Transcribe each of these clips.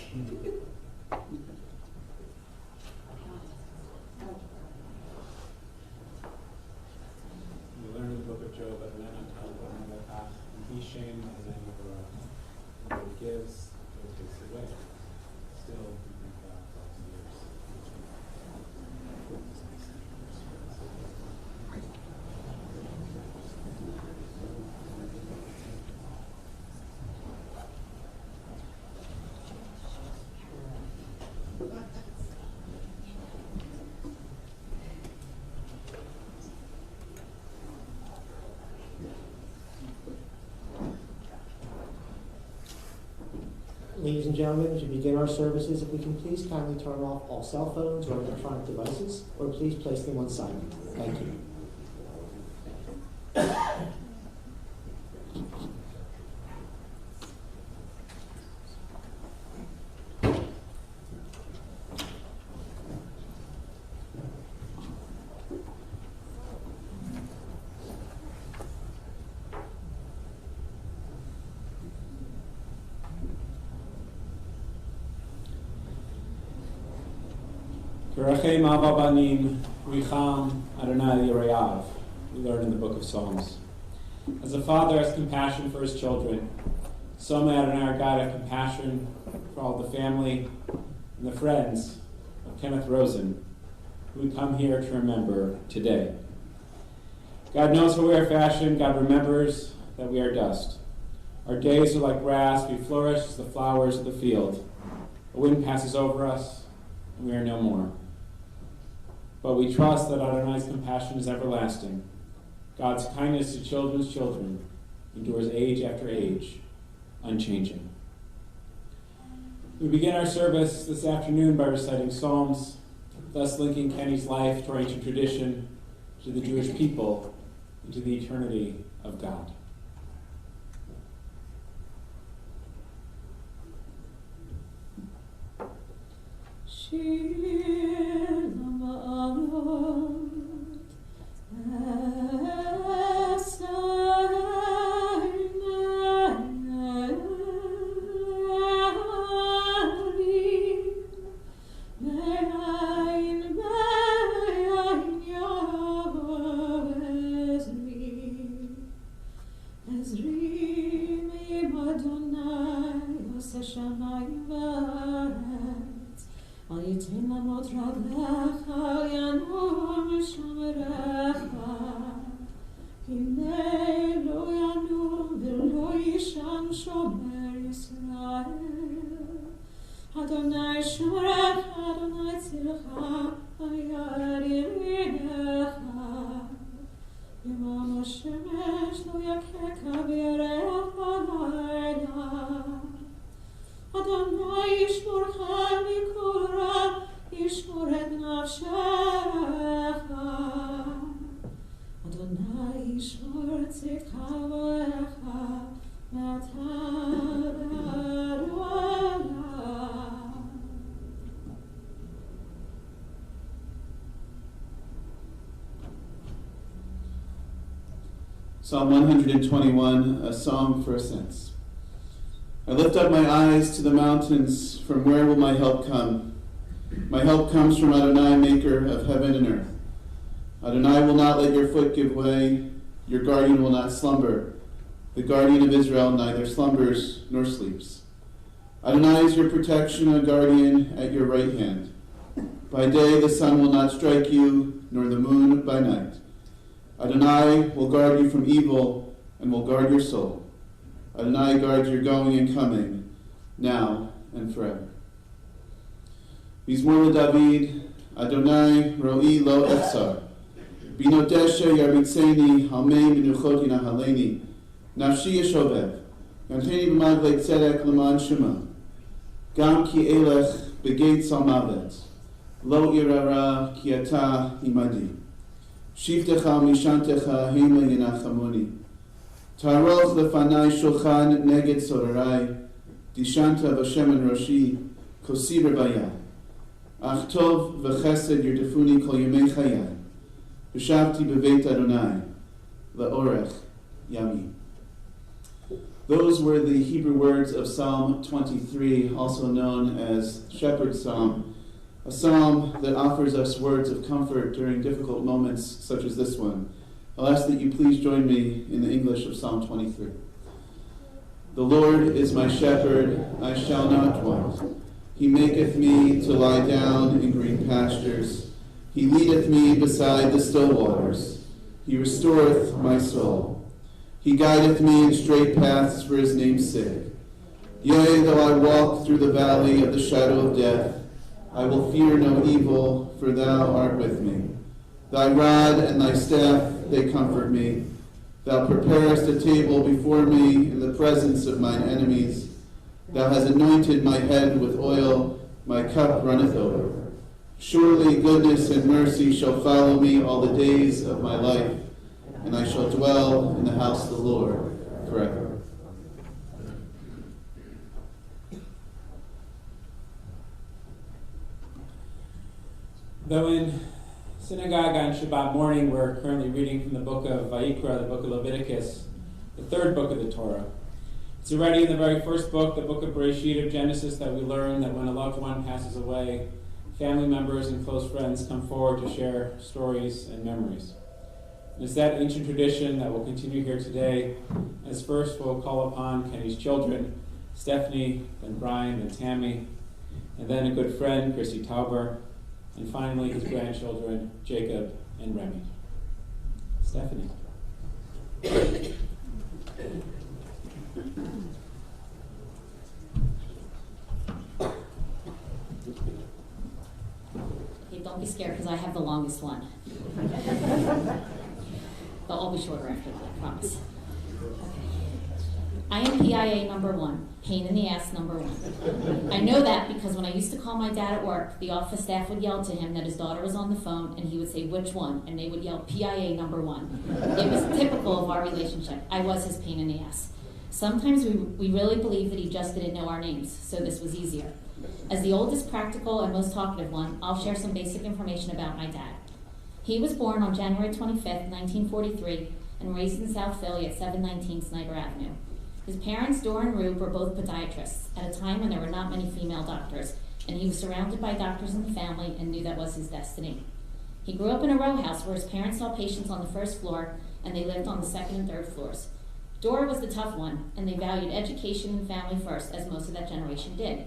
We learn in the book of Job that men untitled and he shamed and then what he gives, what he takes away. Still, we thank God for all these years. Ladies and gentlemen, as we begin our services, if we can please kindly turn off all cell phones or electronic devices, or please place them on silent. Thank you. Berachem avabanim richam Adonai Yirayav. We learn in the book of Psalms. As a father has compassion for his children, so may Adonai our God have compassion for all the family and the friends of Kenneth Rosen, who we come here to remember today. God knows how we are fashioned. God remembers that we are dust. Our days are like grass. We flourish as the flowers of the field. The wind passes over us, and we are no more. But we trust that Adonai's compassion is everlasting. God's kindness to children's children endures age after age, unchanging. We begin our service this afternoon by reciting Psalms, thus linking Kenny's life to our ancient tradition, to the Jewish people, and to the eternity of God. Adonai Shorach, Adonai Tzilcha, Ayarirecha. Yimam Shemesh lo yakeka v'yareach b'layla. Adonai yishmorcha mikol ra, yishmor et nafshecha. Adonai yishmor tzidka v'echa, Psalm 121, a song for ascents. I lift up my eyes to the mountains, from where will my help come? My help comes from Adonai, maker of heaven and earth. Adonai will not let your foot give way, your guardian will not slumber. The guardian of Israel neither slumbers nor sleeps. Adonai is your protection, a guardian at your right hand. By day the sun will not strike you, nor the moon by night. Adonai will guard you from evil and will guard your soul. Adonai guards your going and coming, now and forever. Mizmor David, Adonai ro'i lo echsar. Binodesha yarbitzeni halmei menuchoti nahaleni. Nafshi yeshovev. Yanteni b'madlek tzedek l'man shema. Gam ki elech begeit salmavet. Lo irara ki ata imadi. Shiftecha mishantecha hema yenachamoni. Taroch lefanai shulchan neged sorarai. Dishanta v'shemen roshi kosi rebaya. Ach tov v'chesed yerdefuni kol yemei chayai. V'shavti b'veit Adonai. Le'orech yami. Those were the Hebrew words of Psalm 23, also known as Shepherd's Psalm, a psalm that offers us words of comfort during difficult moments such as this one. I'll ask that you please join me in the English of Psalm 23. The Lord is my shepherd, I shall not want. He maketh me to lie down in green pastures. He leadeth me beside the still waters. He restoreth my soul. He guideth me in straight paths for his name's sake. Yea, though I walk through the valley of the shadow of death, I will fear no evil, for thou art with me. Thy rod and thy staff, they comfort me. Thou preparest a table before me in the presence of mine enemies. Thou hast anointed my head with oil, my cup runneth over. Surely goodness and mercy shall follow me all the days of my life, and I shall dwell in the house of the Lord forever. Though in synagogue on Shabbat morning, we're currently reading from the book of Vayikra, the book of Leviticus, the third book of the Torah. It's already in the very first book, the book of Bereshit of Genesis, that we learn that when a loved one passes away, family members and close friends come forward to share stories and memories. And it's that ancient tradition that will continue here today, as first we'll call upon Kenny's children, Stephanie, then Brian, then Tammy, and then a good friend, Chrissy Tauber, and finally his grandchildren, Jacob and Remy. Stephanie. Hey, don't be scared because I have the longest one. But I'll be shorter after that, I promise. Okay. I am PIA number 1, pain in the ass number 1. I know that because when I used to call my dad at work, the office staff would yell to him that his daughter was on the phone, and he would say, which one? And they would yell, PIA number 1. It was typical of our relationship. I was his pain in the ass. Sometimes we really believed that he just didn't know our names, so this was easier. As the oldest, practical, and most talkative one, I'll share some basic information about my dad. He was born on January 25th, 1943, and raised in South Philly at 719 Sniper Avenue. His parents, Dora and Rube, were both podiatrists at a time when there were not many female doctors, and he was surrounded by doctors in the family and knew that was his destiny. He grew up in a row house where his parents saw patients on the first floor, and they lived on the second and third floors. Dora was the tough one, and they valued education and family first, as most of that generation did.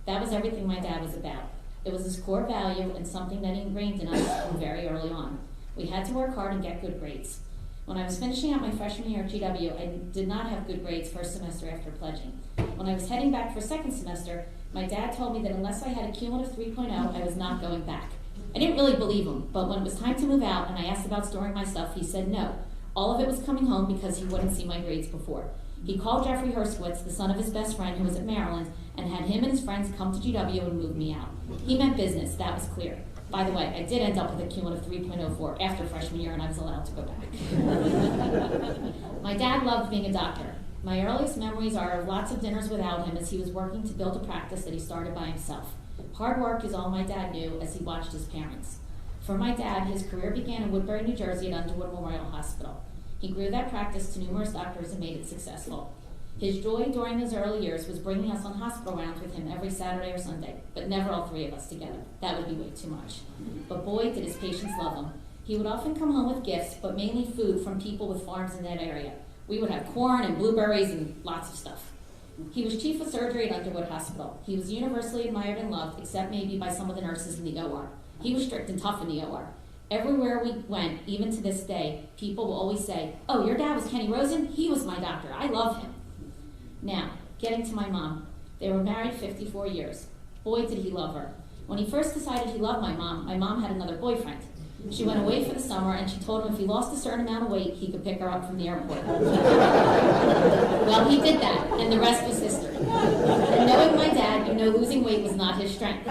That was everything my dad was about. It was his core value and something that he ingrained in us from very early on. We had to work hard and get good grades. When I was finishing out my freshman year at GW, I did not have good grades first semester after pledging. When I was heading back for second semester, my dad told me that unless I had a cumulative 3.0, I was not going back. I didn't really believe him, but when it was time to move out and I asked about storing my stuff, he said no. All of it was coming home because he wouldn't see my grades before. He called Jeffrey Herskowitz, the son of his best friend who was at Maryland, and had him and his friends come to GW and move me out. He meant business, that was clear. By the way, I did end up with a cumulative 3.04 after freshman year, and I was allowed to go back. My dad loved being a doctor. My earliest memories are of lots of dinners without him as he was working to build a practice that he started by himself. Hard work is all my dad knew as he watched his parents. For my dad, his career began in Woodbury, New Jersey at Underwood Memorial Hospital. He grew that practice to numerous doctors and made it successful. His joy during those early years was bringing us on hospital rounds with him every Saturday or Sunday, but never all three of us together. That would be way too much. But boy, did his patients love him. He would often come home with gifts, but mainly food from people with farms in that area. We would have corn and blueberries and lots of stuff. He was chief of surgery at Underwood Hospital. He was universally admired and loved, except maybe by some of the nurses in the OR. He was strict and tough in the OR. Everywhere we went, even to this day, people will always say, "Oh, your dad was Kenny Rosen? He was my doctor. I love him." Now, getting to my mom. They were married 54 years. Boy, did he love her. When he first decided he loved my mom had another boyfriend. She went away for the summer, and she told him if he lost a certain amount of weight, he could pick her up from the airport. Well, he did that, and the rest was history. And knowing my dad, you know losing weight was not his strength.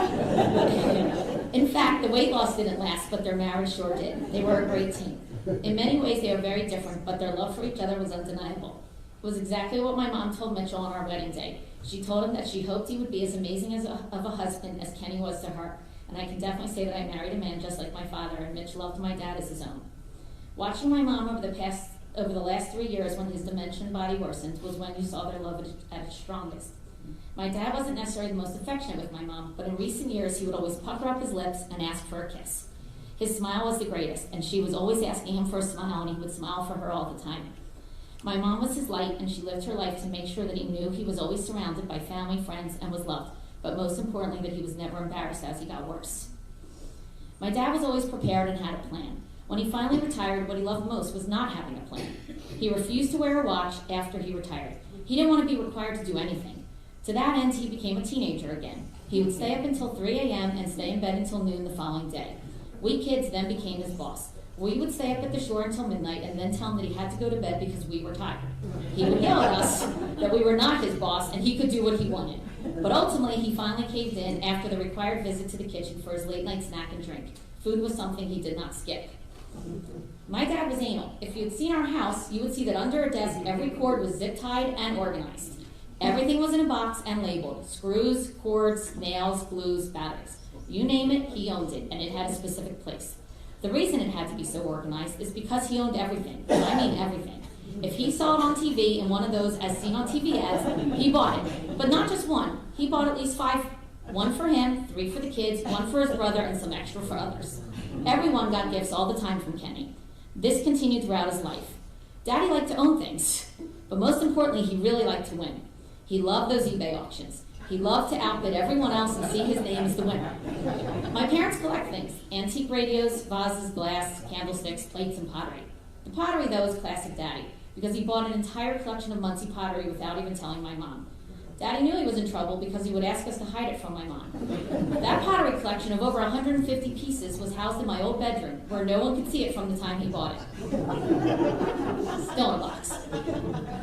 In fact, the weight loss didn't last, but their marriage sure did. They were a great team. In many ways, they were very different, but their love for each other was undeniable. It was exactly what my mom told Mitchell on our wedding day. She told him that she hoped he would be as amazing of a husband as Kenny was to her. And I can definitely say that I married a man just like my father, and Mitch loved my dad as his own. Watching my mom over the past over the last 3 years when his dementia and body worsened was when you saw their love at its strongest. My dad wasn't necessarily the most affectionate with my mom, but in recent years he would always pucker up his lips and ask for a kiss. His smile was the greatest, and she was always asking him for a smile, and he would smile for her all the time. My mom was his light, and she lived her life to make sure that he knew he was always surrounded by family, friends, and was loved, but most importantly that he was never embarrassed as he got worse. My dad was always prepared and had a plan. When he finally retired, what he loved most was not having a plan. He refused to wear a watch after he retired. He didn't want to be required to do anything. To that end, he became a teenager again. He would stay up until 3 a.m. and stay in bed until noon the following day. We kids then became his boss. We would stay up at the shore until midnight and then tell him that he had to go to bed because we were tired. He would yell at us that we were not his boss and he could do what he wanted. But ultimately, he finally caved in after the required visit to the kitchen for his late night snack and drink. Food was something he did not skip. My dad was anal. If you had seen our house, you would see that under a desk, every cord was zip-tied and organized. Everything was in a box and labeled. Screws, cords, nails, glues, batteries. You name it, he owned it, and it had a specific place. The reason it had to be so organized is because he owned everything, and I mean everything. If he saw it on TV in one of those as seen on TV ads, he bought it. But not just one. He bought at least 5. 1 for him, 3 for the kids, 1 for his brother, and some extra for others. Everyone got gifts all the time from Kenny. This continued throughout his life. Daddy liked to own things, but most importantly, he really liked to win. He loved those eBay auctions. He loved to outbid everyone else and see his name as the winner. My parents collect things: antique radios, vases, glass, candlesticks, plates, and pottery. The pottery, though, is classic Daddy, because he bought an entire collection of Muncie pottery without even telling my mom. Daddy knew he was in trouble because he would ask us to hide it from my mom. That pottery collection of over 150 pieces was housed in my old bedroom, where no one could see it from the time he bought it. Still in a box.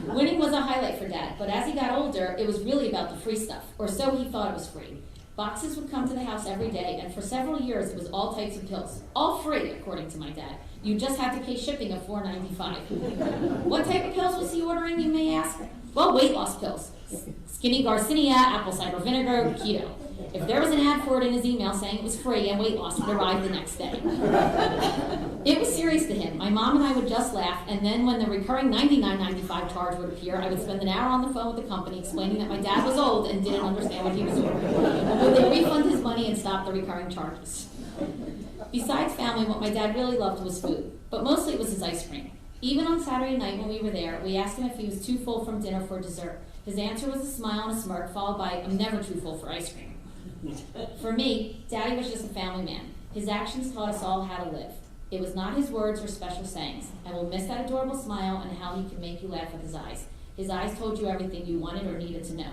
Winning was a highlight for Dad, but as he got older, it was really about the free stuff, or so he thought it was free. Boxes would come to the house every day, and for several years it was all types of pills. All free, according to my dad. You just had to pay shipping of $4.95. What type of pills was he ordering, you may ask? Well, weight loss pills. Skinny Garcinia, apple cider vinegar, keto. If there was an ad for it in his email saying it was free and weight loss would arrive the next day. It was serious to him. My mom and I would just laugh, and then when the recurring $99.95 charge would appear, I would spend an hour on the phone with the company explaining that my dad was old and didn't understand what he was ordering. Would they refund his money and stop the recurring charges? Besides family, what my dad really loved was food, but mostly it was his ice cream. Even on Saturday night when we were there, we asked him if he was too full from dinner for dessert. His answer was a smile and a smirk, followed by, "I'm never too full for ice cream." For me, Daddy was just a family man. His actions taught us all how to live. It was not his words or special sayings. I will miss that adorable smile and how he could make you laugh with his eyes. His eyes told you everything you wanted or needed to know.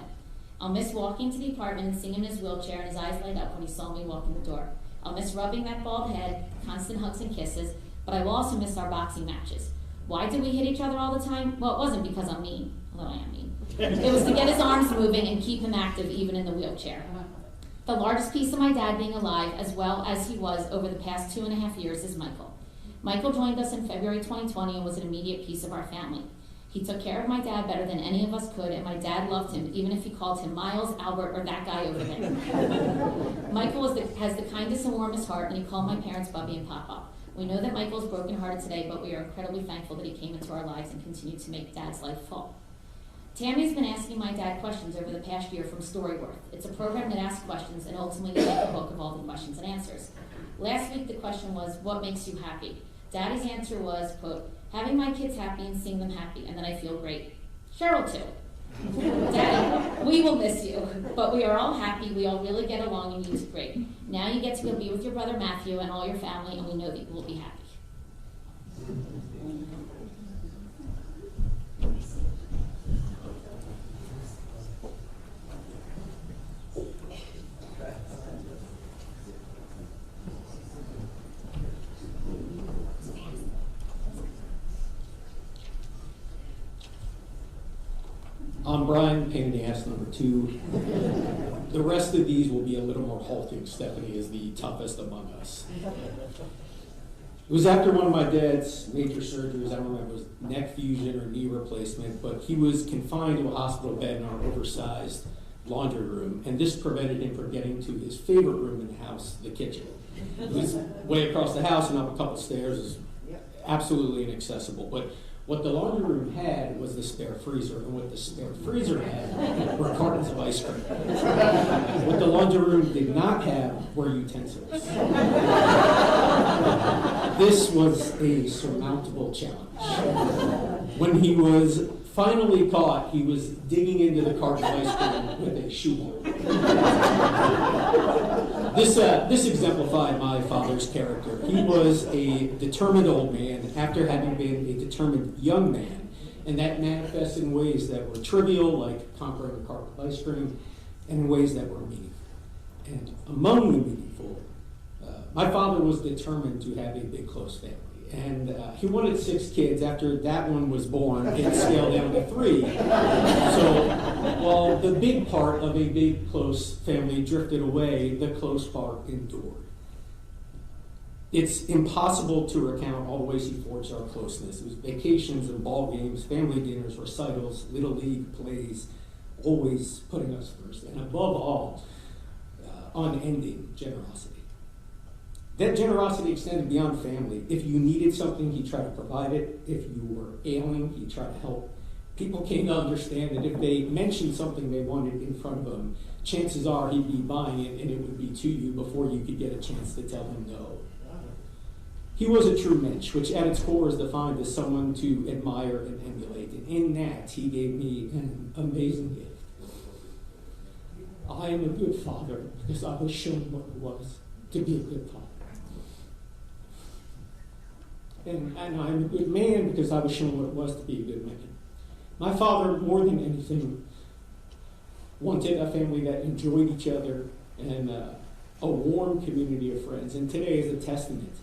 I'll miss walking to the apartment and seeing him in his wheelchair and his eyes light up when he saw me walk in the door. I'll miss rubbing that bald head, constant hugs and kisses, but I will also miss our boxing matches. Why did we hit each other all the time? Well, it wasn't because I'm mean, although I am mean. It was to get his arms moving and keep him active even in the wheelchair. The largest piece of my dad being alive, as well as he was over the past 2.5 years, is Michael. Michael joined us in February 2020 and was an immediate piece of our family. He took care of my dad better than any of us could, and my dad loved him, even if he called him Miles, Albert, or that guy over there. Michael has the kindest and warmest heart, and he called my parents Bubby and Papa. We know that Michael is brokenhearted today, but we are incredibly thankful that he came into our lives and continued to make Dad's life full. Tammy's been asking my dad questions over the past year from Storyworth. It's a program that asks questions and ultimately you get a book of all the questions and answers. Last week the question was, what makes you happy? Daddy's answer was, quote, having my kids happy and seeing them happy, and then I feel great. Cheryl too. Daddy, we will miss you, but we are all happy, we all really get along, and you're great. Now you get to go be with your brother Matthew and all your family, and we know that you will be happy. I'm Brian, pain in the ass number 2. The rest of these will be a little more halting. Stephanie is the toughest among us. It was after one of my dad's major surgeries. I don't remember if it was neck fusion or knee replacement, but he was confined to a hospital bed in our oversized laundry room, and this prevented him from getting to his favorite room in the house, the kitchen. It was way across the house and up a couple stairs. It was absolutely inaccessible. But What the laundry room had was the spare freezer, and what the spare freezer had were cartons of ice cream. What the laundry room did not have were utensils. This was a surmountable challenge. When he was finally caught, he was digging into the carton of ice cream with a shoehorn. This exemplified my father's character. He was a determined old man after having been a determined young man, and that manifests in ways that were trivial, like conquering a carton of ice cream, and in ways that were meaningful. And among the meaningful, my father was determined to have a big, close family. And he wanted 6 kids. After that one was born, it scaled down to 3. So while the big part of a big, close family drifted away, the close part endured. It's impossible to recount all the ways he forged our closeness. It was vacations and ball games, family dinners, recitals, little league plays, always putting us first. And above all, unending generosity. That generosity extended beyond family. If you needed something, he tried to provide it. If you were ailing, he tried to help. People came to understand that if they mentioned something they wanted in front of him, chances are he'd be buying it, and it would be to you before you could get a chance to tell him no. He was a true mensch, which at its core is defined as someone to admire and emulate. And in that, he gave me an amazing gift. I am a good father because I was shown what it was to be a good father. And I'm a good man because I was shown what it was to be a good man. My father, more than anything, wanted a family that enjoyed each other and a warm community of friends. And today is a testament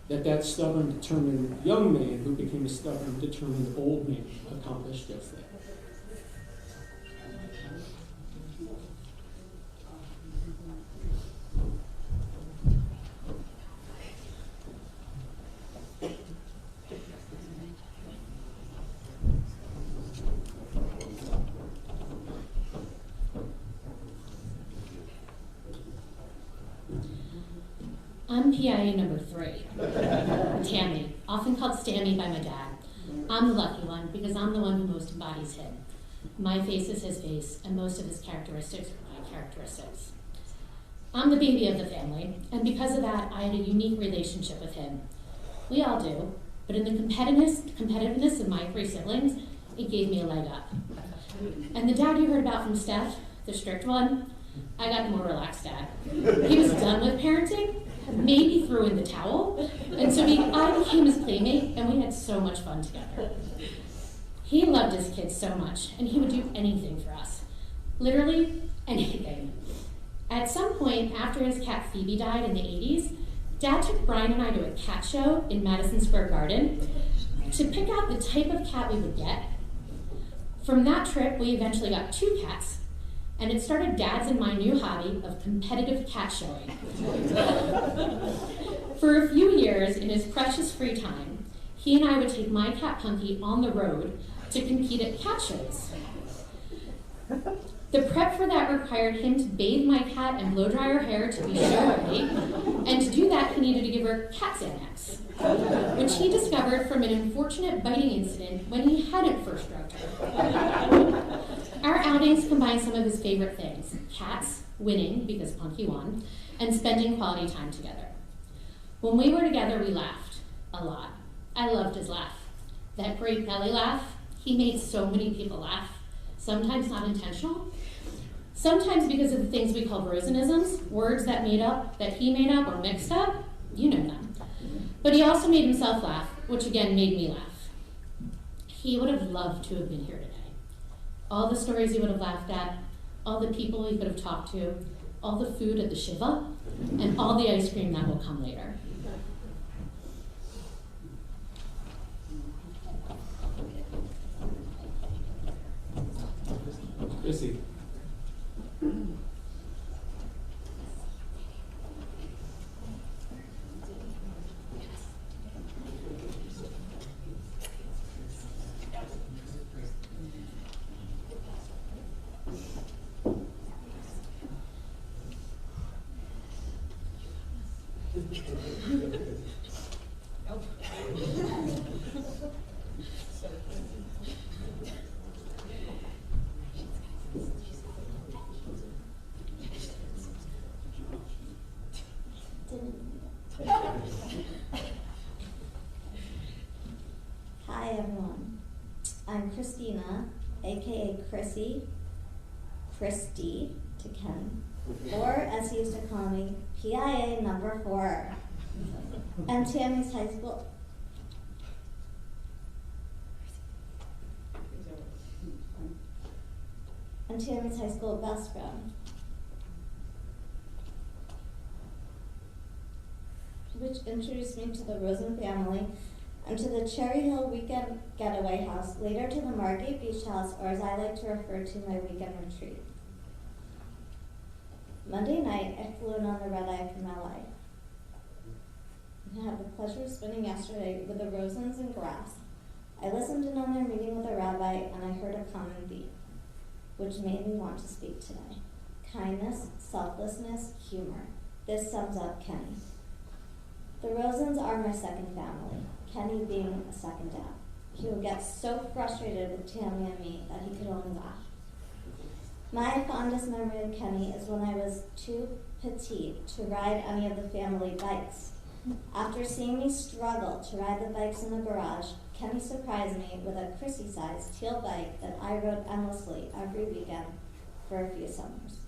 that stubborn, determined young man who became a stubborn, determined old man accomplished just that. I'm PIA number 3, Tammy, often called Stammy by my dad. I'm the lucky one because I'm the one who most embodies him. My face is his face, and most of his characteristics are my characteristics. I'm the baby of the family, and because of that, I had a unique relationship with him. We all do, but in the competitiveness of my 3 siblings, it gave me a leg up. And the dad you heard about from Steph, the strict one, I got the more relaxed dad. He was done with parenting, maybe threw in the towel, and so I became his playmate, and we had so much fun together. He loved his kids so much, and he would do anything for us. Literally anything. At some point, after his cat Phoebe died in the 80s, Dad took Brian and I to a cat show in Madison Square Garden to pick out the type of cat we would get. From that trip, we eventually got 2 cats, and it started Dad's and my new hobby of competitive cat showing. For a few years, in his precious free time, he and I would take my cat Punky on the road to compete at cat shows. The prep for that required him to bathe my cat and blow dry her hair to be show ready, and to do that he needed to give her cat Xanax, which he discovered from an unfortunate biting incident when he hadn't first drugged her. Our outings combined some of his favorite things: cats, winning, because Punky won, and spending quality time together. When we were together, we laughed a lot. I loved his laugh. That great belly laugh. He made so many people laugh, sometimes not intentional, sometimes because of the things we call Rosenisms, words that he made up or mixed up, you know them. But he also made himself laugh, which again made me laugh. He would have loved to have been here today. All the stories he would have laughed at, all the people he could have talked to, all the food at the Shiva, and all the ice cream that will come later. Chrissy. Tina, aka Christy to Ken, or as he used to call me, PIA number 4, and Tammy's high school. And Tammy's high school best friend, which introduced me to the Rosen family and to the Cherry Hill weekend getaway house, later to the Margate Beach House, or as I like to refer to, my weekend retreat. Monday night, I flew in on the red eye from LA. I had the pleasure of spending yesterday with the Rosens in Grass. I listened in on their meeting with the rabbi, and I heard a common theme, which made me want to speak today. Kindness, selflessness, humor. This sums up Kenny. The Rosens are my second family, Kenny being a second dad. He would get so frustrated with Tammy and me that he could only laugh. My fondest memory of Kenny is when I was too petite to ride any of the family bikes. After seeing me struggle to ride the bikes in the garage, Kenny surprised me with a Chrissy-sized teal bike that I rode endlessly every weekend for a few summers.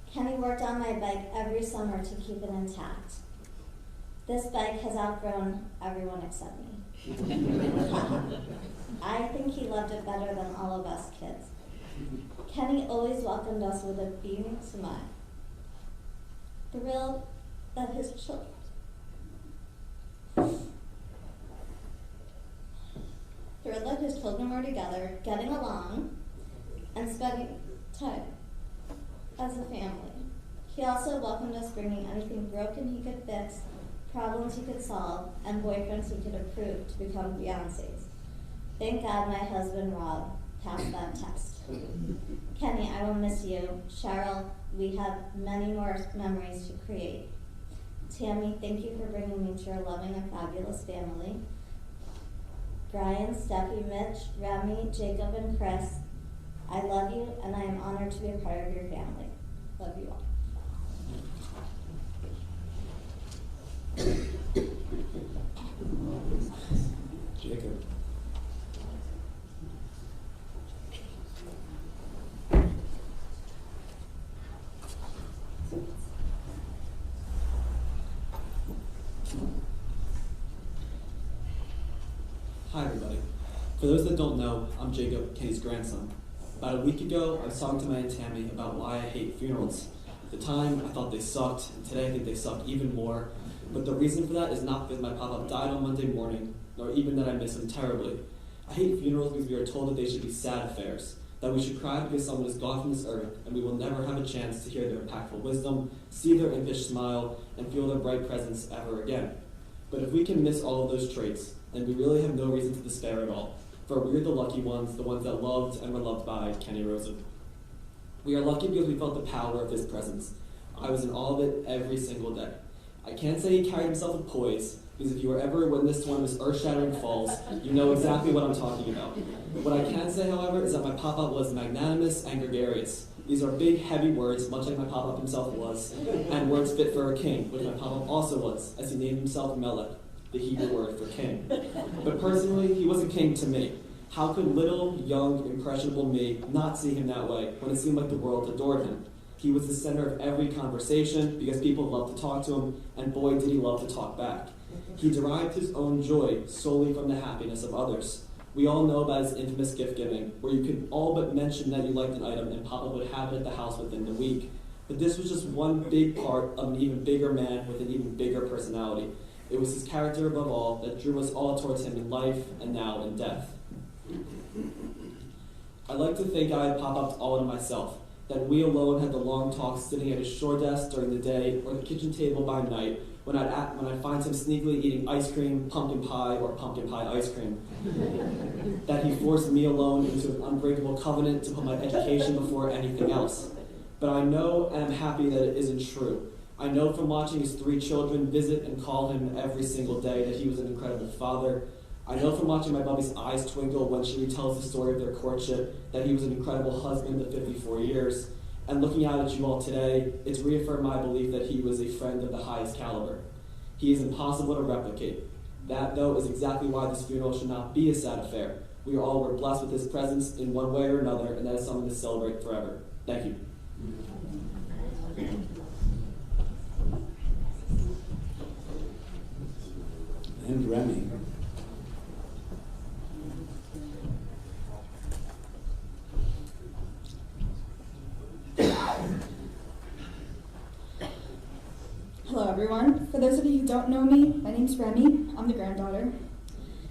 Kenny worked on my bike every summer to keep it intact. This bike has outgrown everyone except me. I think he loved it better than all of us kids. Kenny always welcomed us with a beaming smile, thrilled that his children were together, getting along, and spending time as a family. He also welcomed us bringing anything broken he could fix, problems he could solve, and boyfriends he could approve to become fiancés. Thank God my husband Rob passed that test. Kenny, I will miss you. Cheryl, we have many more memories to create. Tammy, thank you for bringing me to your loving and fabulous family. Brian, Steffi, Mitch, Remy, Jacob, and Chris, I love you, and I am honored to be a part of your family. Love you all. Jacob. Hi everybody. For those that don't know, I'm Jacob, Kenny's grandson. About a week ago, I was talking to my Aunt Tammy about why I hate funerals. At the time, I thought they sucked, and today I think they suck even more. But the reason for that is not because my papa died on Monday morning, nor even that I miss him terribly. I hate funerals because we are told that they should be sad affairs, that we should cry because someone is gone from this earth, and we will never have a chance to hear their impactful wisdom, see their impish smile, and feel their bright presence ever again. But if we can miss all of those traits, then we really have no reason to despair at all, for we're the lucky ones, the ones that loved and were loved by Kenny Rosen. We are lucky because we felt the power of his presence. I was in awe of it every single day. I can't say he carried himself with poise, because if you were ever a witness to one of his earth-shattering falls, you know exactly what I'm talking about. What I can say, however, is that my papa was magnanimous and gregarious. These are big, heavy words, much like my papa himself was, and words fit for a king, which my papa also was, as he named himself Melech, the Hebrew word for king. But personally, he was a king to me. How could little, young, impressionable me not see him that way when it seemed like the world adored him? He was the center of every conversation because people loved to talk to him, and boy did he love to talk back. He derived his own joy solely from the happiness of others. We all know about his infamous gift giving, where you could all but mention that you liked an item and Papa would have it at the house within the week. But this was just one big part of an even bigger man with an even bigger personality. It was his character above all that drew us all towards him in life and now in death. I like to think I had Papa up all to myself, that we alone had the long talks sitting at his shore desk during the day or the kitchen table by night, when I'd find him sneakily eating ice cream, pumpkin pie, or pumpkin pie ice cream. That he forced me alone into an unbreakable covenant to put my education before anything else. But I know and I'm happy that it isn't true. I know from watching his 3 children visit and call him every single day that he was an incredible father. I know from watching my Bubby's eyes twinkle when she retells the story of their courtship that he was an incredible husband of 54 years. And looking out at you all today, it's reaffirmed my belief that he was a friend of the highest caliber. He is impossible to replicate. That, though, is exactly why this funeral should not be a sad affair, We all were blessed with his presence in one way or another, and that is something to celebrate forever. Thank you. And Remy. Hello everyone. For those of you who don't know me, my name's Remy. I'm the granddaughter.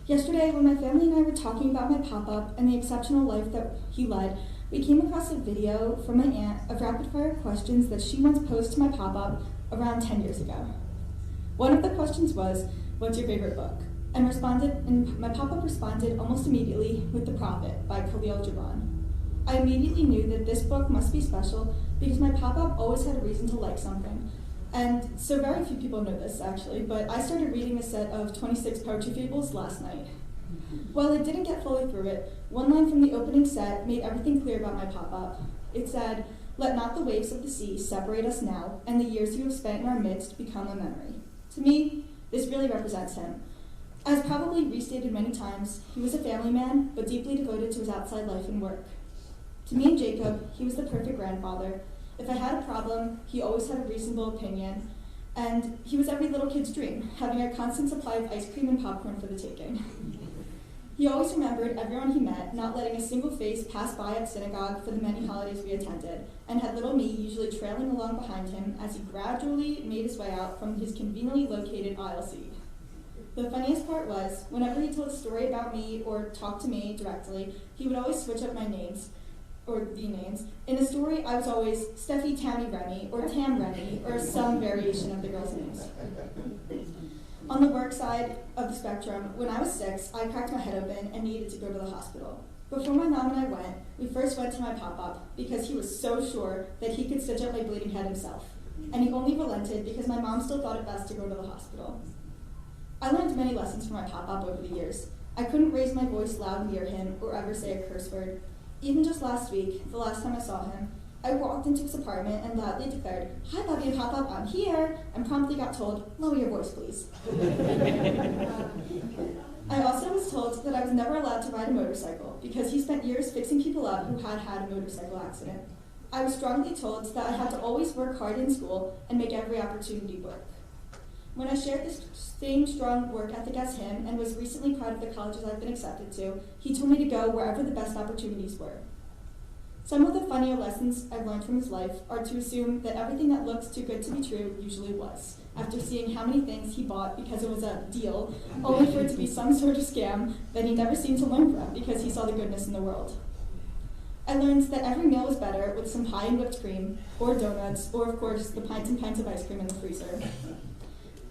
Yesterday, when my family and I were talking about my pop-up and the exceptional life that he led, we came across a video from my aunt of rapid-fire questions that she once posed to my pop-up around 10 years ago. One of the questions was, "What's your favorite book?" And my pop-up responded almost immediately with The Prophet by Khalil Gibran. I immediately knew that this book must be special because my pop-up always had a reason to like something. And so very few people know this, actually, but I started reading a set of 26 poetry fables last night. While I didn't get fully through it, one line from the opening set made everything clear about my pop-up. It said, "Let not the waves of the sea separate us now, and the years you have spent in our midst become a memory." To me, this really represents him. As probably restated many times, he was a family man, but deeply devoted to his outside life and work. To me and Jacob, he was the perfect grandfather. If I had a problem, he always had a reasonable opinion, and he was every little kid's dream, having a constant supply of ice cream and popcorn for the taking. He always remembered everyone he met, not letting a single face pass by at synagogue for the many holidays we attended, and had little me usually trailing along behind him as he gradually made his way out from his conveniently located aisle seat. The funniest part was, whenever he told a story about me or talked to me directly, he would always switch up my names, or the names. In a story, I was always Steffi, Tammy, Remy, or Tam, Remy, or some variation of the girls' names. On the work side of the spectrum, when I was 6, I cracked my head open and needed to go to the hospital. Before my mom and I went, we first went to my pop-up because he was so sure that he could stitch up my bleeding head himself. And he only relented because my mom still thought it best to go to the hospital. I learned many lessons from my pop-up over the years. I couldn't raise my voice loud near him or ever say a curse word. Even just last week, the last time I saw him, I walked into his apartment and loudly declared, "Hi, Bobby and Pop-Up, I'm here," and promptly got told, "Lower your voice, please." I also was told that I was never allowed to ride a motorcycle because he spent years fixing people up who had had a motorcycle accident. I was strongly told that I had to always work hard in school and make every opportunity work. When I shared this same strong work ethic as him and was recently proud of the colleges I've been accepted to, he told me to go wherever the best opportunities were. Some of the funnier lessons I've learned from his life are to assume that everything that looks too good to be true usually was, after seeing how many things he bought because it was a deal, only for it to be some sort of scam that he never seemed to learn from because he saw the goodness in the world. I learned that every meal was better with some pie and whipped cream, or donuts, or of course the pints and pints of ice cream in the freezer.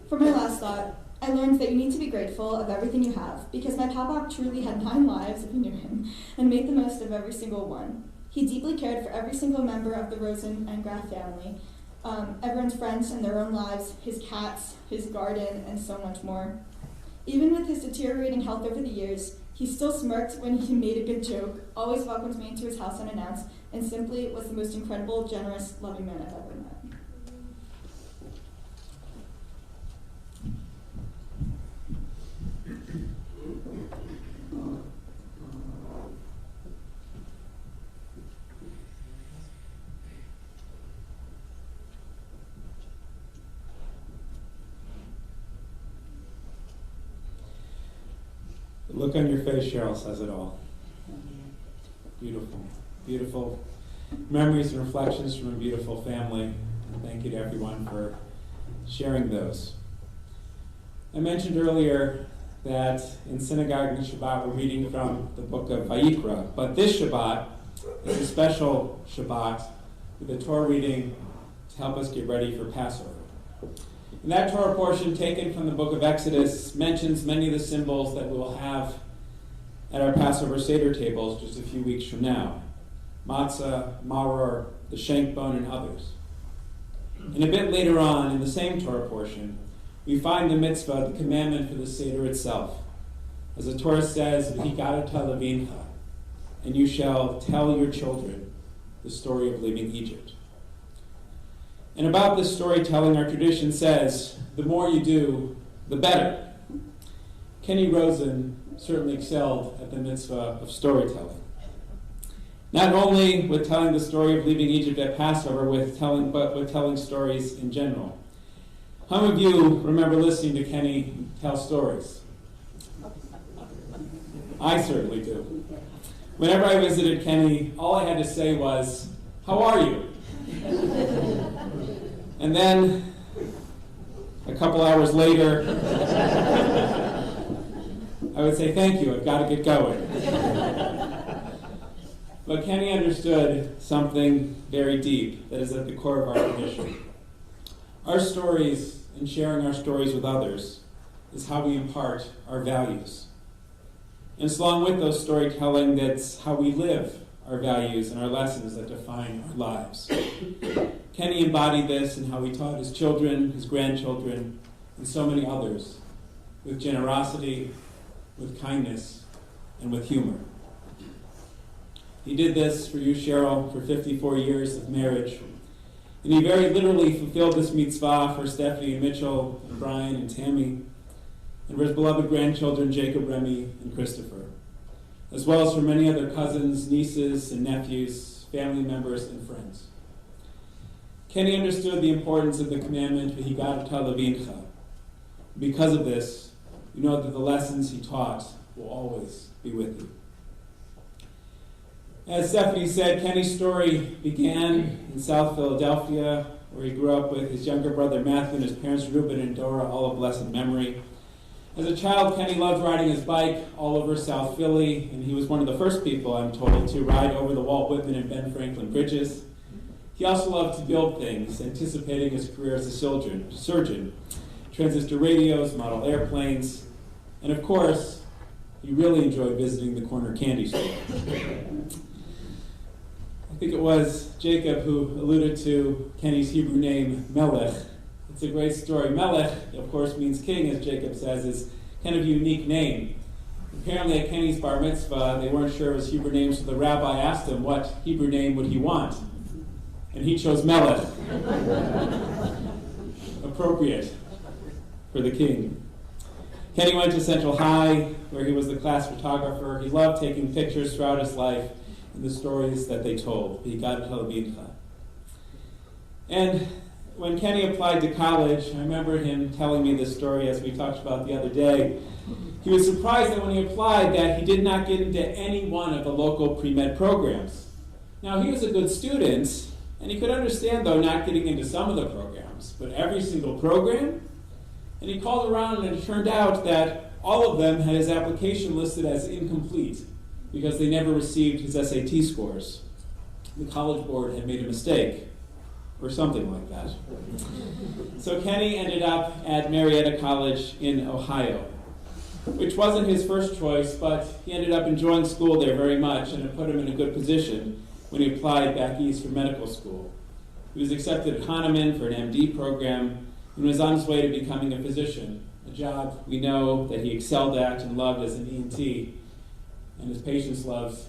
For my last thought, I learned that you need to be grateful of everything you have, because my pop-up truly had 9 lives, if you knew him, and made the most of every single one. He deeply cared for every single member of the Rosen and Graff family, everyone's friends and their own lives, his cats, his garden, and so much more. Even with his deteriorating health over the years, he still smirked when he made a good joke, always welcomed me into his house unannounced, and simply was the most incredible, generous, loving man I've ever met. The look on your face, Cheryl, says it all. Beautiful, beautiful memories and reflections from a beautiful family. And thank you to everyone for sharing those. I mentioned earlier that in synagogue and Shabbat we're reading from the book of Vayikra, but this Shabbat is a special Shabbat with a Torah reading to help us get ready for Passover. And that Torah portion taken from the book of Exodus mentions many of the symbols that we will have at our Passover Seder tables just a few weeks from now. Matzah, maror, the shank bone, and others. And a bit later on in the same Torah portion, we find the mitzvah, the commandment for the Seder itself. As the Torah says, "V'higarta levincha," and you shall tell your children the story of leaving Egypt. And about this storytelling, our tradition says, the more you do, the better. Kenneth Rosen certainly excelled at the mitzvah of storytelling. Not only with telling the story of leaving Egypt at Passover, but with telling stories in general. How many of you remember listening to Kenny tell stories? I certainly do. Whenever I visited Kenny, all I had to say was, "How are you?" And then, a couple hours later, I would say, "Thank you, I've got to get going." But Kenny understood something very deep that is at the core of our tradition. Our stories and sharing our stories with others is how we impart our values. And so along with those storytelling, that's how we live our values and our lessons that define our lives. Kenny embodied this in how he taught his children, his grandchildren, and so many others, with generosity, with kindness, and with humor. He did this for you, Cheryl, for 54 years of marriage. And he very literally fulfilled this mitzvah for Stephanie and Mitchell, and Brian and Tammy, and for his beloved grandchildren, Jacob, Remy, and Christopher, as well as for many other cousins, nieces, and nephews, family members, and friends. Kenny understood the importance of the commandment, V'higaravta levincha. Because of this, you know that the lessons he taught will always be with you. As Stephanie said, Kenny's story began in South Philadelphia, where he grew up with his younger brother Matthew and his parents Reuben and Dora, all of blessed memory. As a child, Kenny loved riding his bike all over South Philly, and he was one of the first people, I'm told, to ride over the Walt Whitman and Ben Franklin bridges. He also loved to build things, anticipating his career as a surgeon, transistor radios, model airplanes, and of course, he really enjoyed visiting the corner candy store. I think it was Jacob who alluded to Kenny's Hebrew name, Melech. It's a great story. Melech, of course, means king, as Jacob says, is kind of a unique name. Apparently at Kenny's bar mitzvah, they weren't sure of his Hebrew name, so the rabbi asked him what Hebrew name would he want. And he chose Melech. Appropriate for the king. Kenny went to Central High, where he was the class photographer. He loved taking pictures throughout his life and the stories that they told. V'higaravta levincha. And when Kenny applied to college, I remember him telling me this story as we talked about the other day. He was surprised that when he applied that he did not get into any one of the local pre-med programs. Now, he was a good student, and he could understand, though, not getting into some of the programs, but every single program. And he called around, and it turned out that all of them had his application listed as incomplete because they never received his SAT scores. The College Board had made a mistake, or something like that. So Kenny ended up at Marietta College in Ohio, which wasn't his first choice, but he ended up enjoying school there very much, and it put him in a good position when he applied back east for medical school. He was accepted at Hahnemann for an MD program and was on his way to becoming a physician, a job we know that he excelled at and loved as an ENT, and his patients loved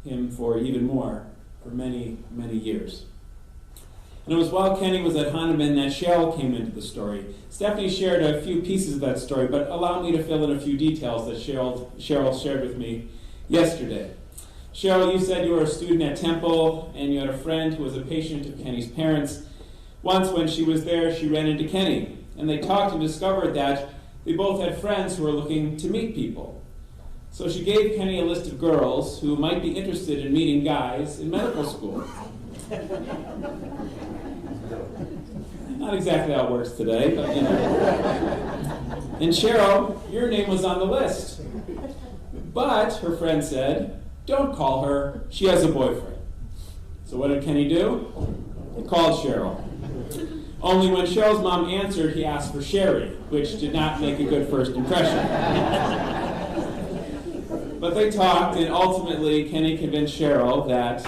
him for even more for many, many years. And it was while Kenny was at Hahnemann that Cheryl came into the story. Stephanie shared a few pieces of that story, but allow me to fill in a few details that Cheryl shared with me yesterday. Cheryl, you said you were a student at Temple, and you had a friend who was a patient of Kenny's parents. Once when she was there, she ran into Kenny, and they talked and discovered that they both had friends who were looking to meet people. So she gave Kenny a list of girls who might be interested in meeting guys in medical school. Not exactly how it works today, but you know. And Cheryl, your name was on the list. But, her friend said, don't call her, she has a boyfriend. So what did Kenny do? He called Cheryl. Only when Cheryl's mom answered, he asked for Sherry, which did not make a good first impression. But they talked, and ultimately Kenny convinced Cheryl that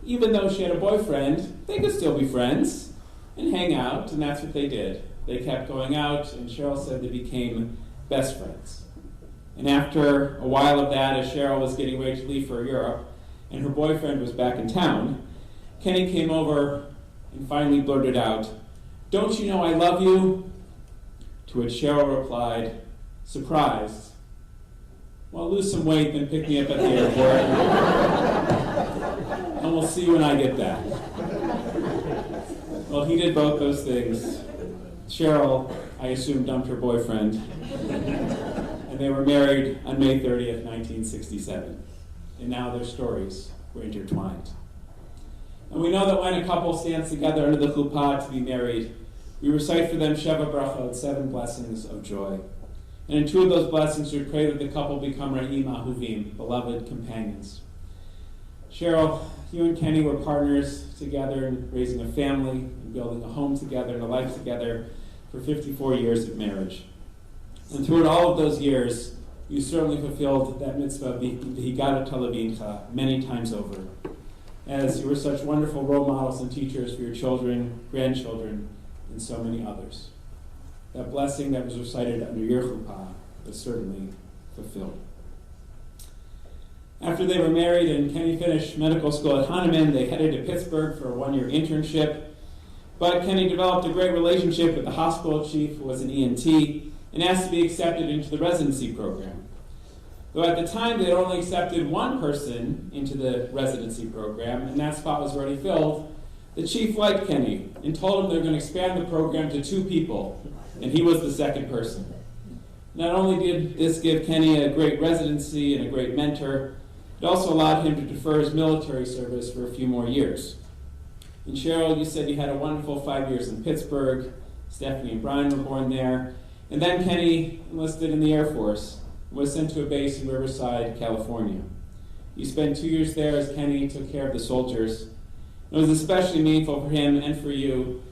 even though she had a boyfriend, they could still be friends and hang out, and that's what they did. They kept going out, and Cheryl said they became best friends. And after a while of that, as Cheryl was getting ready to leave for Europe, and her boyfriend was back in town, Kenny came over and finally blurted out, "Don't you know I love you?" To which Cheryl replied, surprised, well, lose some weight, then pick me up at the airport. And we'll see when I get back. Well, he did both those things. Cheryl, I assume, dumped her boyfriend. And they were married on May 30th, 1967. And now their stories were intertwined. And we know that when a couple stands together under the chuppah to be married, we recite for them Sheva Brachot, 7 blessings of joy. And in 2 of those blessings, we pray that the couple become Ra'im Ahuvim, beloved companions. Cheryl, you and Kenny were partners together in raising a family, and building a home together and a life together for 54 years of marriage. And throughout all of those years, you certainly fulfilled that mitzvah, V'higadat Lavincha, many times over, as you were such wonderful role models and teachers for your children, grandchildren, and so many others. That blessing that was recited under your chuppah was certainly fulfilled. After they were married and Kenny finished medical school at Hahnemann, they headed to Pittsburgh for a 1-year internship. But Kenny developed a great relationship with the hospital chief, who was an ENT, and asked to be accepted into the residency program. Though at the time they had only accepted 1 person into the residency program, and that spot was already filled, the chief liked Kenny and told him they were going to expand the program to 2 people, and he was the 2nd person. Not only did this give Kenny a great residency and a great mentor, it also allowed him to defer his military service for a few more years. And Cheryl, you said you had a wonderful 5 years in Pittsburgh. Stephanie and Brian were born there. And then Kenny enlisted in the Air Force and was sent to a base in Riverside, California. You spent 2 years there as Kenny took care of the soldiers. It was especially meaningful for him and for you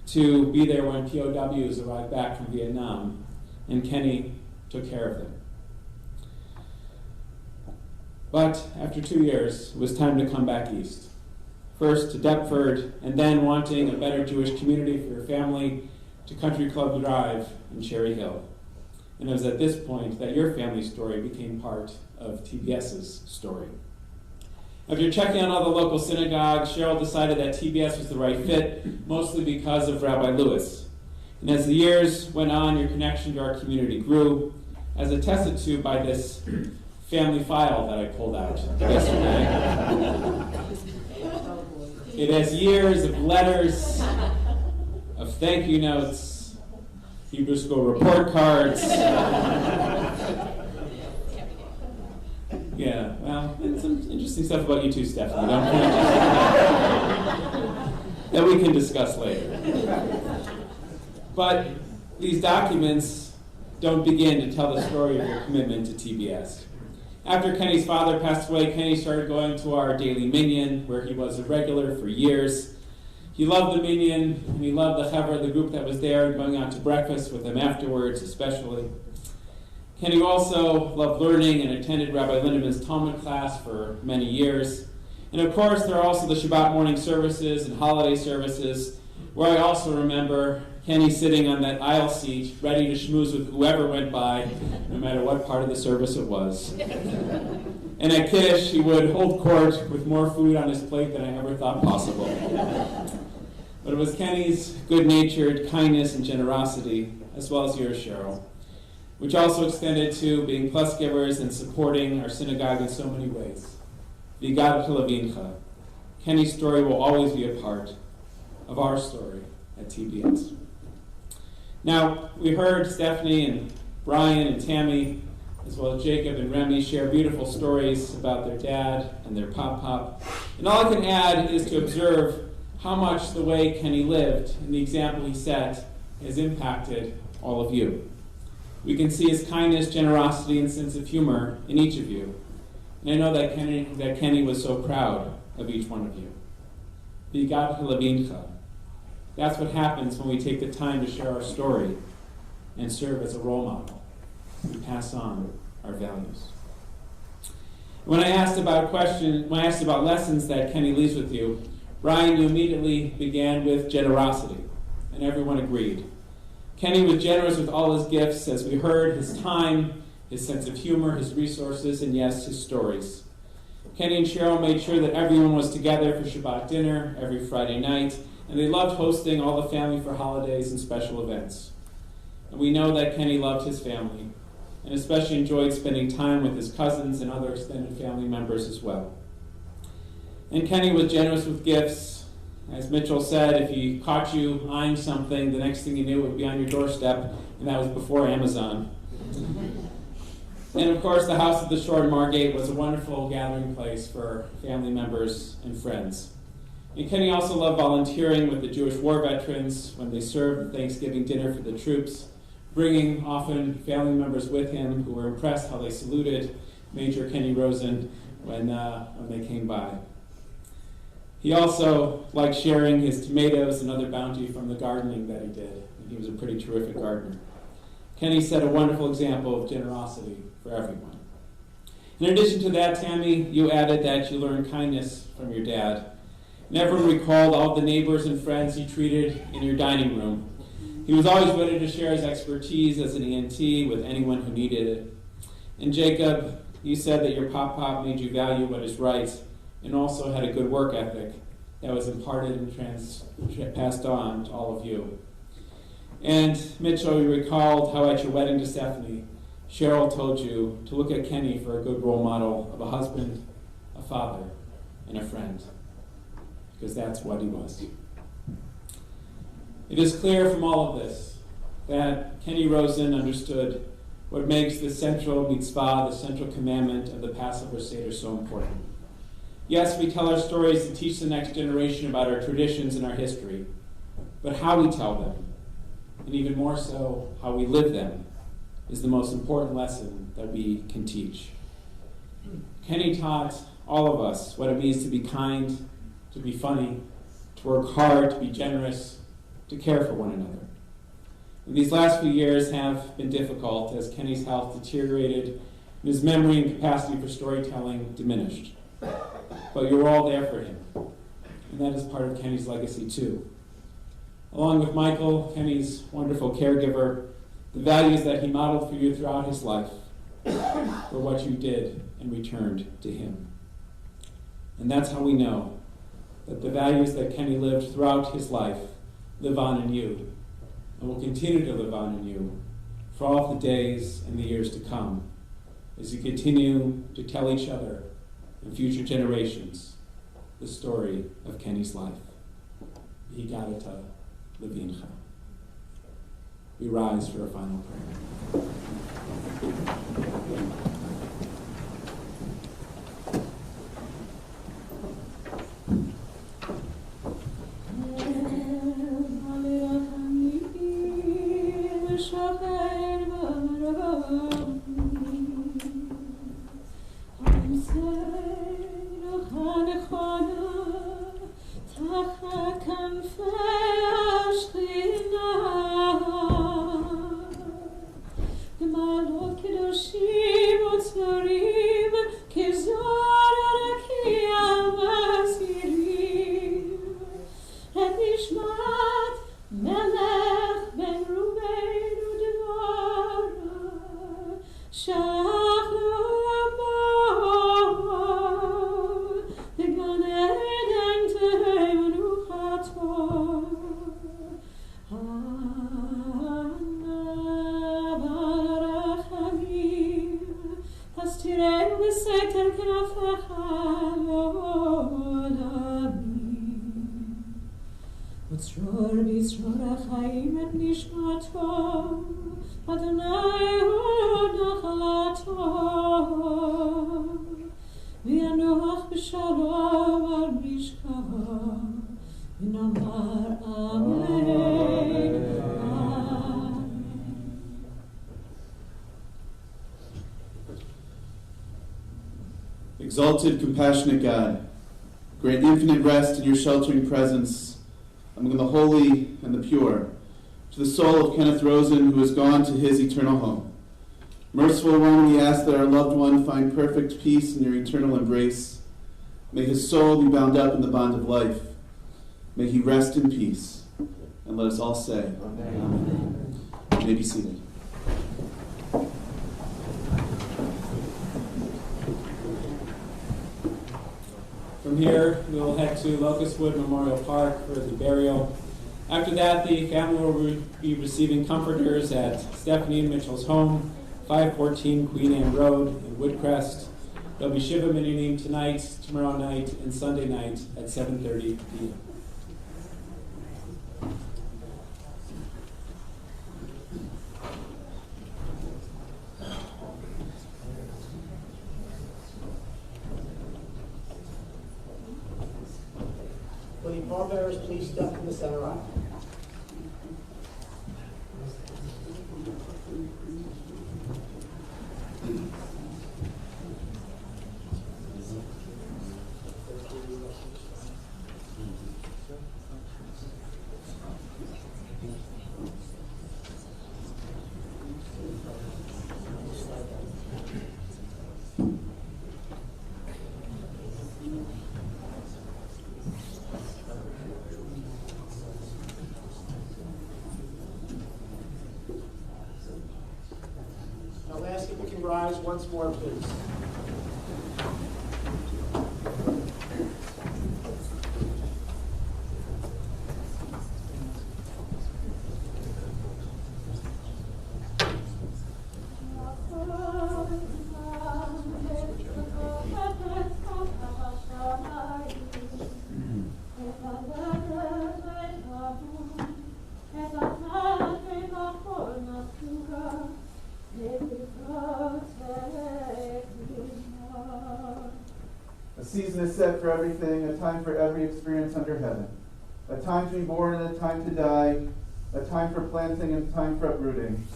to be there when POWs arrived back from Vietnam, and Kenny took care of them. But after 2 years, it was time to come back east. First to Deptford, and then wanting a better Jewish community for your family, to Country Club Drive in Cherry Hill. And it was at this point that your family story became part of TBS's story. After checking out all the local synagogues, Cheryl decided that TBS was the right fit, mostly because of Rabbi Lewis. And as the years went on, your connection to our community grew, as attested to by this family file that I pulled out yesterday. It has years of letters, of thank you notes, Hebrew School report cards. Yeah, well, and some interesting stuff about you too, Stephanie, that we can discuss later. But these documents don't begin to tell the story of your commitment to TBS. After Kenny's father passed away, Kenny started going to our daily minyan, where he was a regular for years. He loved the minyan, and he loved the chevra, the group that was there, and going out to breakfast with them afterwards, especially. Kenny also loved learning and attended Rabbi Lindemann's Talmud class for many years. And of course, there are also the Shabbat morning services and holiday services, where I also remember Kenny sitting on that aisle seat, ready to schmooze with whoever went by, no matter what part of the service it was. And at Kiddush, he would hold court with more food on his plate than I ever thought possible. But it was Kenny's good-natured kindness and generosity, as well as yours, Cheryl, which also extended to being plus givers and supporting our synagogue in so many ways. V'higadat Lavincha. Kenny's story will always be a part of our story at TBS. Now, we heard Stephanie and Brian and Tammy, as well as Jacob and Remy, share beautiful stories about their dad and their pop-pop. And all I can add is to observe how much the way Kenny lived and the example he set has impacted all of you. We can see his kindness, generosity, and sense of humor in each of you. And I know that Kenny was so proud of each one of you. V'higadat Lavincha. That's what happens when we take the time to share our story and serve as a role model. We pass on our values. When I asked about lessons that Kenny leaves with you, Brian, you immediately began with generosity, and everyone agreed. Kenny was generous with all his gifts, as we heard, his time, his sense of humor, his resources, and yes, his stories. Kenny and Cheryl made sure that everyone was together for Shabbat dinner every Friday night, and they loved hosting all the family for holidays and special events. And we know that Kenny loved his family, and especially enjoyed spending time with his cousins and other extended family members as well. And Kenny was generous with gifts. As Mitchell said, if he caught you eyeing something, the next thing you knew it would be on your doorstep, and that was before Amazon. And of course, the house at the shore in Margate was a wonderful gathering place for family members and friends. And Kenny also loved volunteering with the Jewish war veterans when they served the Thanksgiving dinner for the troops, bringing often family members with him who were impressed how they saluted Major Kenny Rosen when they came by. He also liked sharing his tomatoes and other bounty from the gardening that he did. And he was a pretty terrific gardener. Kenny set a wonderful example of generosity for everyone. In addition to that, Tammy, you added that you learned kindness from your dad. And everyone recalled all the neighbors and friends he treated in your dining room. He was always ready to share his expertise as an ENT with anyone who needed it. And Jacob, you said that your pop-pop made you value what is right and also had a good work ethic that was imparted and passed on to all of you. And Mitchell, you recalled how at your wedding to Stephanie, Cheryl told you to look at Kenny for a good role model of a husband, a father, and a friend, because that's what he was. It is clear from all of this that Kenny Rosen understood what makes the central mitzvah, the central commandment of the Passover Seder so important. Yes, we tell our stories to teach the next generation about our traditions and our history, but how we tell them, and even more so, how we live them, is the most important lesson that we can teach. Kenny taught all of us what it means to be kind, to be funny, to work hard, to be generous, to care for one another. And these last few years have been difficult as Kenny's health deteriorated and his memory and capacity for storytelling diminished. But you were all there for him, and that is part of Kenny's legacy too. Along with Michael, Kenny's wonderful caregiver, the values that he modeled for you throughout his life were what you did and returned to him. And that's how we know that the values that Kenny lived throughout his life live on in you and will continue to live on in you for all the days and the years to come as you continue to tell each other and future generations the story of Kenny's life. Higadata Levincha. We rise for a final prayer. Exalted, compassionate God, grant infinite rest in your sheltering presence among the holy and the pure, to the soul of Kenneth Rosen, who has gone to his eternal home. Merciful one, we ask that our loved one find perfect peace in your eternal embrace. May his soul be bound up in the bond of life. May he rest in peace. And let us all say, Amen. You may be seated. From here, we will head to Locustwood Memorial Park for the burial. After that, the family will be receiving comforters at Stephanie and Mitchell's home 514 Queen Anne Road in Woodcrest. There'll be Shiva Minyanim tonight, tomorrow night, and Sunday night at 7:30 p.m. Will the pallbearers please step to the center aisle? I'll ask if we can rise once more, please. A season is set for everything, a time for every experience under heaven. A time to be born and a time to die. A time for planting and a time for uprooting.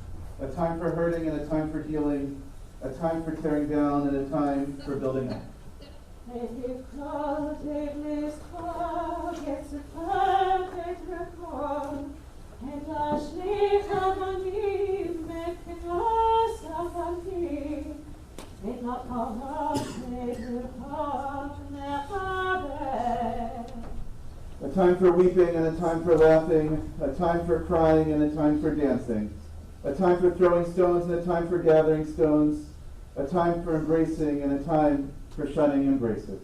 A time for hurting and a time for healing. A time for tearing down and a time for building up. A time for weeping and a time for laughing, a time for crying and a time for dancing, a time for throwing stones and a time for gathering stones, a time for embracing and a time for shunning embraces.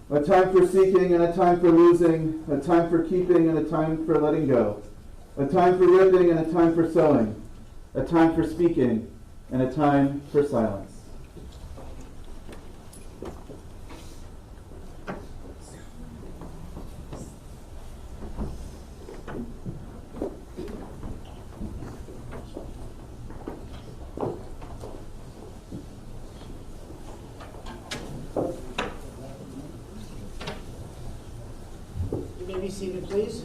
A time for seeking and a time for losing, a time for keeping and a time for letting go, a time for ripping and a time for sowing, a time for speaking and a time for silence. You may be seated, please.